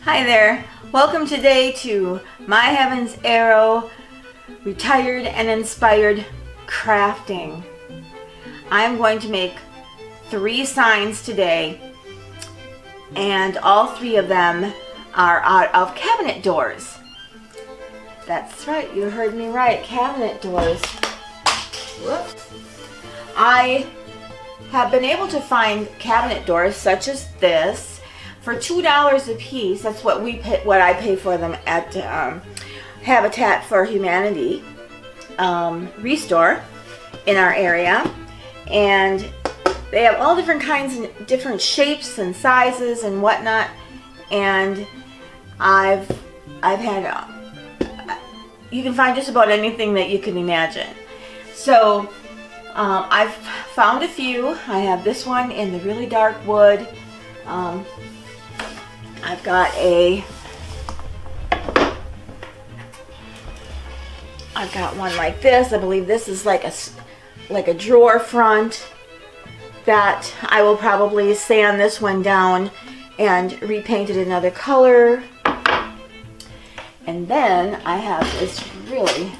Hi there. Welcome today to Myheavensarrow Retired and Inspired Crafting. I'm going to make 3 signs today, and all 3 of them are out of cabinet doors. That's right, you heard me right, cabinet doors. Whoops. I have been able to find cabinet doors such as this for $2 a piece. That's what I pay for them at Habitat for Humanity Restore in our area, and they have all different kinds and different shapes and sizes and whatnot. And I've had you can find just about anything that you can imagine. So I've found a few. I have this one in the really dark wood. I've got one like this. I believe this is like a drawer front that I will probably sand this one down and repaint it another color. And then I have this really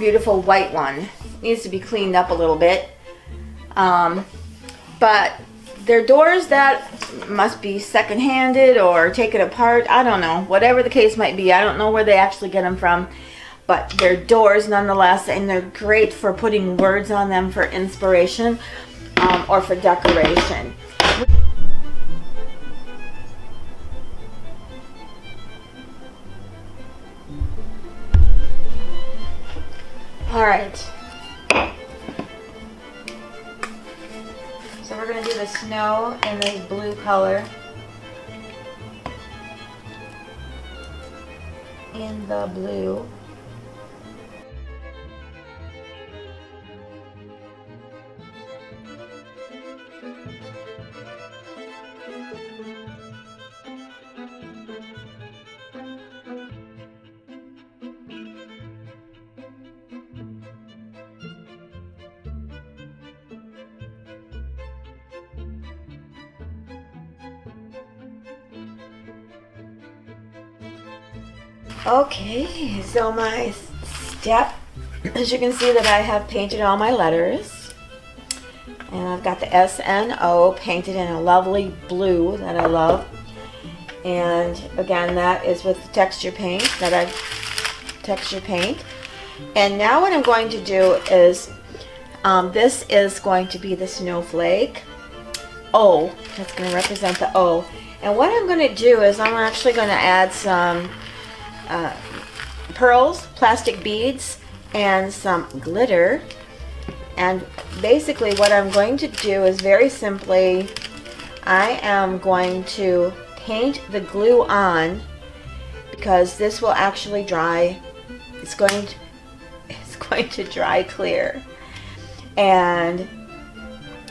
beautiful white one. It needs to be cleaned up a little bit. But they're doors that must be second-handed or taken apart. I don't know. Whatever the case might be. I don't know where they actually get them from. But they're doors nonetheless, and they're great for putting words on them for inspiration or for decoration. Alright. So we're going to do the snow in this blue color. In the blue. Okay, so my step, as you can see that I have painted all my letters, and I've got the S-N-O painted in a lovely blue that I love, and again that is with the texture paint and now what I'm going to do is this is going to be the snowflake O. That's going to represent the O, and what I'm going to do is I'm actually going to add some pearls, plastic beads, and some glitter. And basically what I'm going to do is very simply, I am going to paint the glue on, because this will actually dry. It's going to dry clear. And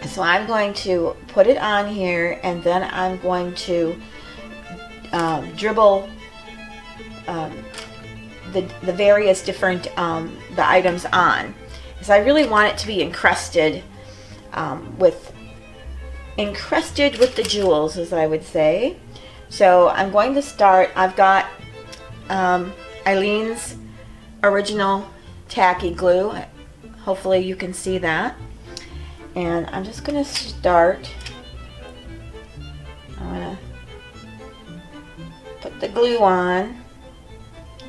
so I'm going to put it on here, and then I'm going to dribble the various different the items on, because I really want it to be encrusted with the jewels, as I would say. So I'm going to start. I've got Aleene's original tacky glue. Hopefully you can see that. And I'm just going to start. I'm going to put the glue on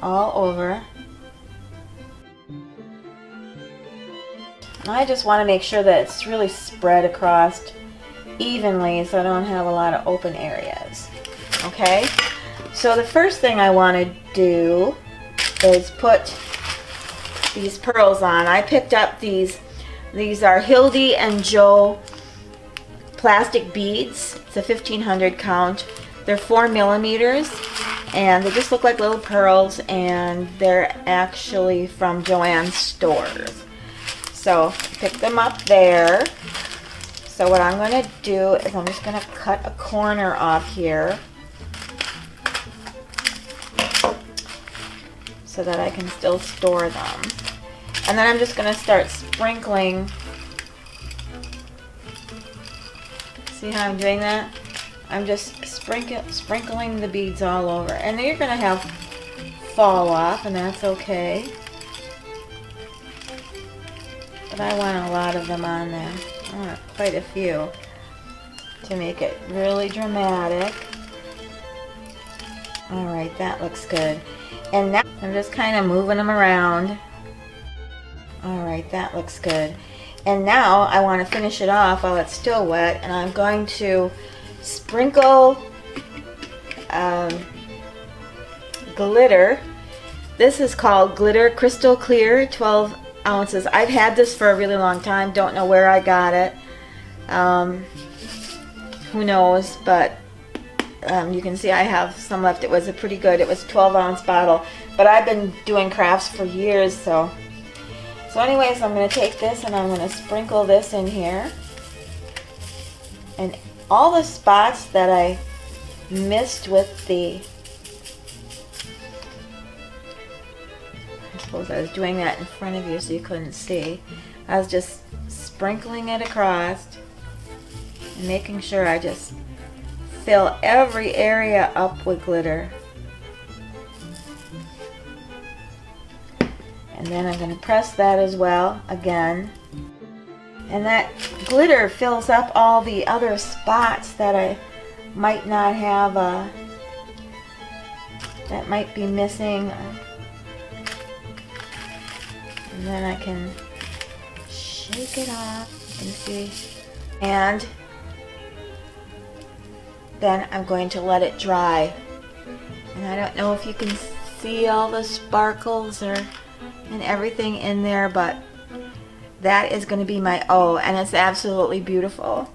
all over. And I just want to make sure that it's really spread across evenly so I don't have a lot of open areas. Okay, so the first thing I want to do is put these pearls on. I picked up these are Hilde Jo plastic beads. It's a 1500 count. They're 4 millimeters. And they just look like little pearls, and they're actually from Joannes stores. So pick them up there. So what I'm going to do is I'm just going to cut a corner off here so that I can still store them. And then I'm just going to start sprinkling. See how I'm doing that? I'm just sprinkling the beads all over. And you're going to have fall off, and that's okay. But I want a lot of them on there. I want quite a few to make it really dramatic. Alright, that looks good. And now I'm just kind of moving them around. Alright, that looks good. And now I want to finish it off while it's still wet, and I'm going to sprinkle glitter. This is called Glitter Crystal Clear, 12 ounces. I've had this for a really long time. Don't know where I got it. Who knows, but you can see I have some left. It was a pretty good, it was a 12-ounce bottle, but I've been doing crafts for years, so anyways, I'm going to take this and I'm going to sprinkle this in here, and all the spots that I missed with the, I suppose I was doing that in front of you so you couldn't see. I was just sprinkling it across and making sure I just fill every area up with glitter. And then I'm going to press that as well again. And that glitter fills up all the other spots that I might not have, that might be missing. And then I can shake it off, you can see. And then I'm going to let it dry. And I don't know if you can see all the sparkles and everything in there, but that is going to be my O, and it's absolutely beautiful.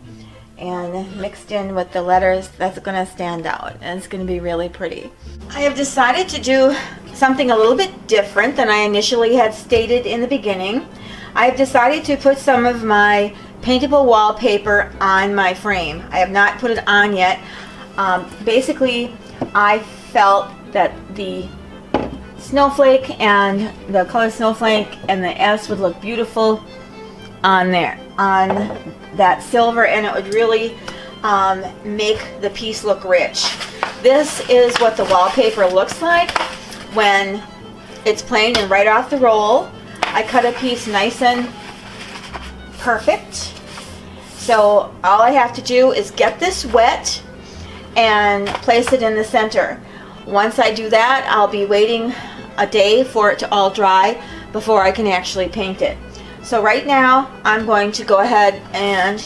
And mixed in with the letters, that's going to stand out, and it's going to be really pretty. I have decided to do something a little bit different than I initially had stated in the beginning. I've decided to put some of my paintable wallpaper on my frame. I have not put it on yet. Basically, I felt that the snowflake and the color snowflake and the S would look beautiful on there, on that silver, and it would really make the piece look rich. This is what the wallpaper looks like when it's plain and right off the roll. I cut a piece nice and perfect. So all I have to do is get this wet and place it in the center. Once I do that, I'll be waiting a day for it to all dry before I can actually paint it. So right now I'm going to go ahead and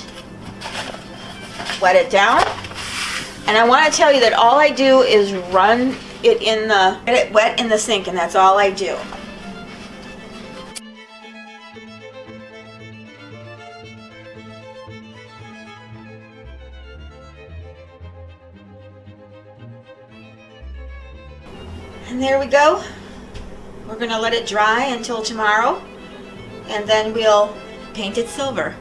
wet it down. And I want to tell you that all I do is run it in the, get it wet in the sink, and that's all I do. And there we go. We're going to let it dry until tomorrow, and then we'll paint it silver.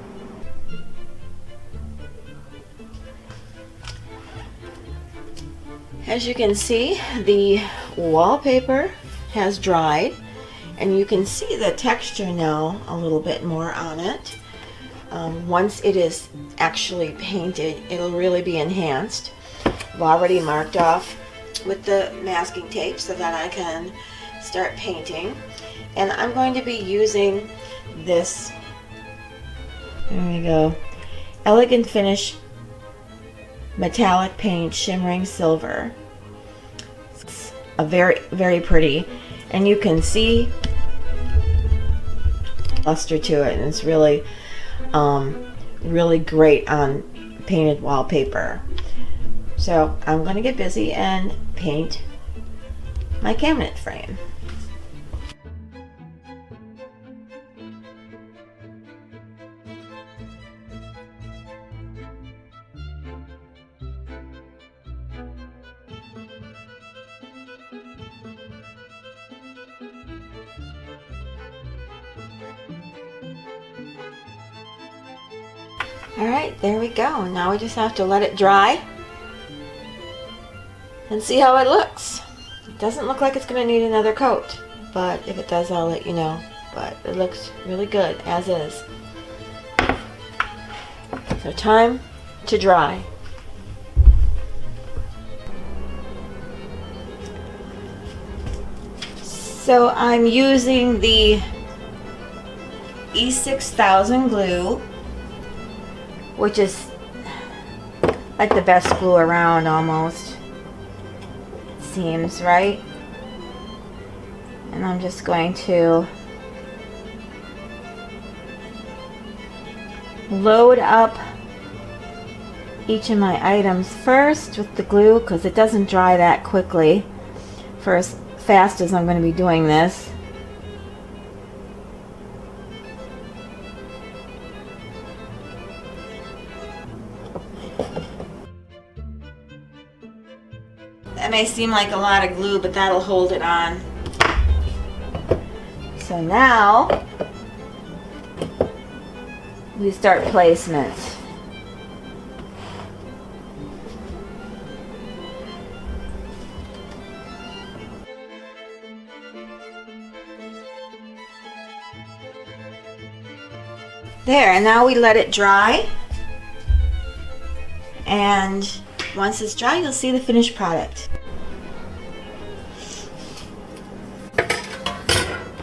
As you can see, the wallpaper has dried, and you can see the texture now a little bit more on it. Once it is actually painted, it'll really be enhanced. I've already marked off with the masking tape so that I can start painting, and I'm going to be using this, there we go, Elegant Finish metallic paint, shimmering silver. It's a very pretty, and you can see luster to it, and it's really really great on painted wallpaper. So I'm going to get busy and paint my cabinet frame. Alright, there we go. Now we just have to let it dry and see how it looks. It doesn't look like it's going to need another coat, but if it does, I'll let you know. But it looks really good as is. So time to dry. So I'm using the E6000 glue, which is like the best glue around almost, it seems, right? And I'm just going to load up each of my items first with the glue because it doesn't dry that quickly for as fast as I'm going to be doing this. That may seem like a lot of glue, but that'll hold it on. So now we start placement. There, and now we let it dry. And once it's dry, you'll see the finished product.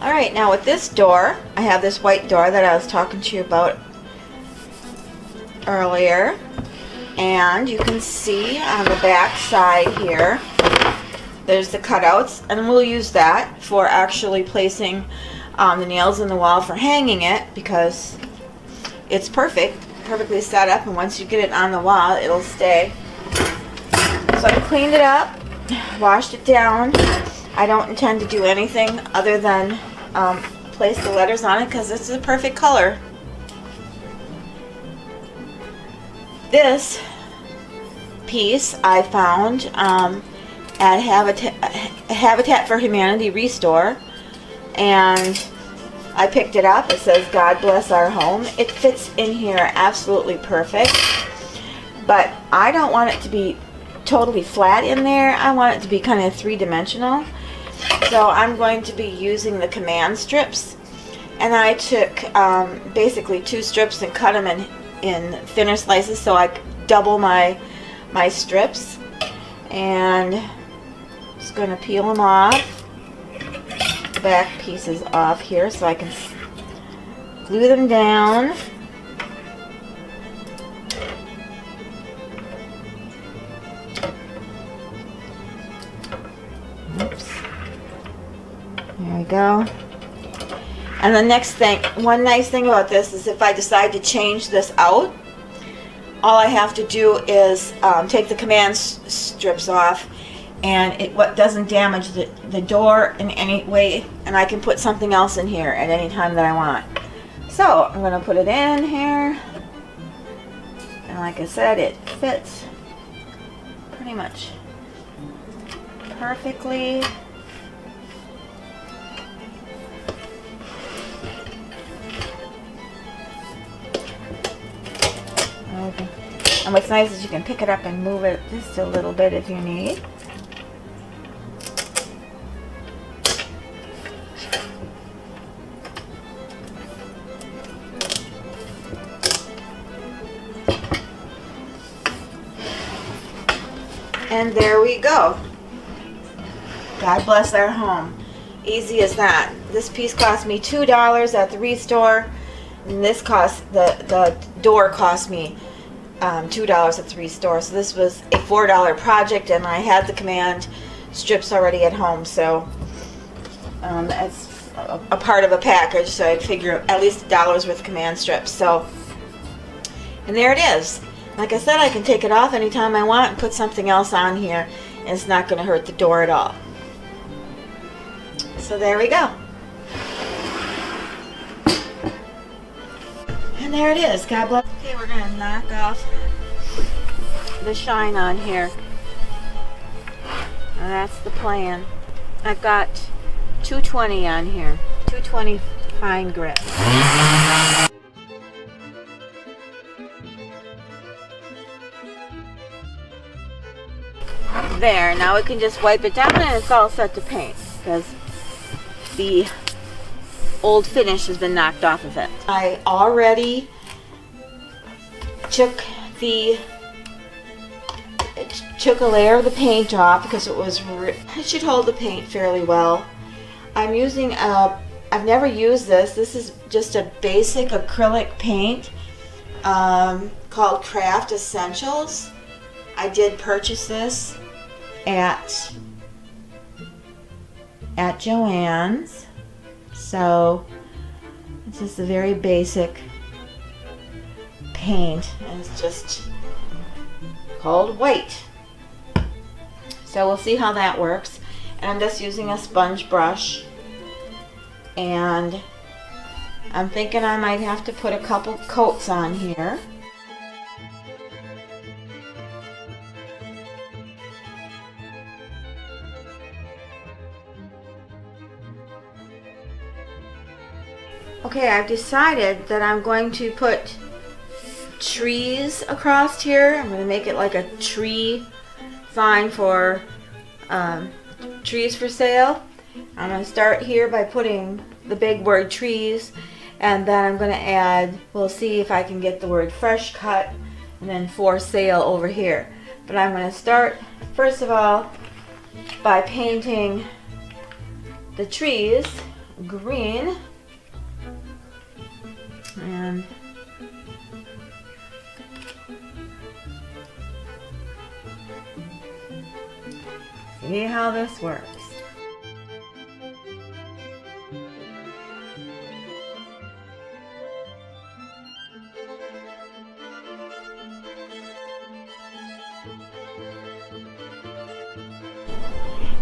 Alright, now with this door, I have this white door that I was talking to you about earlier. And you can see on the back side here, there's the cutouts, and we'll use that for actually placing the nails in the wall for hanging it, because it's perfectly set up, and once you get it on the wall, it'll stay. So I cleaned it up, washed it down. I don't intend to do anything other than place the letters on it because it's the perfect color. This piece I found at Habitat for Humanity Restore, and I picked it up. It says God bless our home. It fits in here absolutely perfect, but I don't want it to be totally flat in there. I want it to be kind of three-dimensional. So I'm going to be using the command strips, and I took basically 2 strips and cut them in thinner slices so I could double my strips, and just going to peel them off, the back pieces off here so I can glue them down. Oops. There we go. And the next thing, one nice thing about this is if I decide to change this out, all I have to do is take the command strips off, and it doesn't damage the door in any way, and I can put something else in here at any time that I want. So I'm going to put it in here, and like I said, it fits pretty much perfectly. Okay. And what's nice is you can pick it up and move it just a little bit if you need. And there we go. God bless our home. Easy as that. This piece cost me $2 at the Restore, and this the door cost me $2 at the Restore. So this was a $4 project, and I had the command strips already at home, so that's a part of a package, so I'd figure at least $1 worth of command strips. So, and there it is. Like I said, I can take it off anytime I want and put something else on here, and it's not going to hurt the door at all. So there we go. And there it is. God bless. Okay, we're going to knock off the shine on here. And that's the plan. I've got 220 on here. 220 fine grit. There, now we can just wipe it down and it's all set to paint because the old finish has been knocked off of it. I already took a layer of the paint off because it should hold the paint fairly well. I'm using I've never used this. This is just a basic acrylic paint called Craft Essentials. I did purchase this at Joannes. So it's just a very basic paint, and it's just called white. So we'll see how that works. And I'm just using a sponge brush, and I'm thinking I might have to put a couple coats on here. Okay, I've decided that I'm going to put trees across here. I'm going to make it like a tree sign for trees for sale. I'm going to start here by putting the big word trees, and then I'm going to add, we'll see if I can get the word fresh cut, and then for sale over here. But I'm going to start first of all by painting the trees green. And see how this works.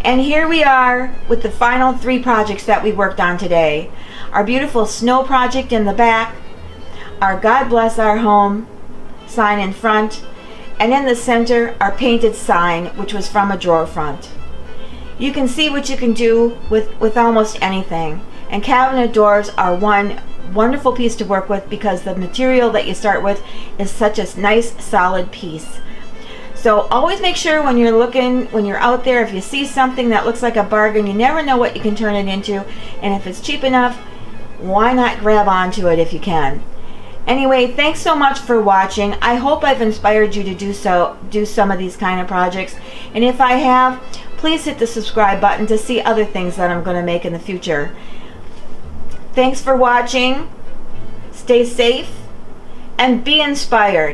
And here we are with the final 3 projects that we worked on today. Our beautiful snow project in the back, our God Bless Our Home sign in front, and in the center, our painted sign, which was from a drawer front. You can see what you can do with almost anything. And cabinet doors are one wonderful piece to work with because the material that you start with is such a nice solid piece. So always make sure when you're looking, when you're out there, if you see something that looks like a bargain, you never know what you can turn it into. And if it's cheap enough, why not grab onto it if you can? Anyway, thanks so much for watching. I hope I've inspired you to do some of these kind of projects. And if I have, please hit the subscribe button to see other things that I'm going to make in the future. Thanks for watching. Stay safe and be inspired.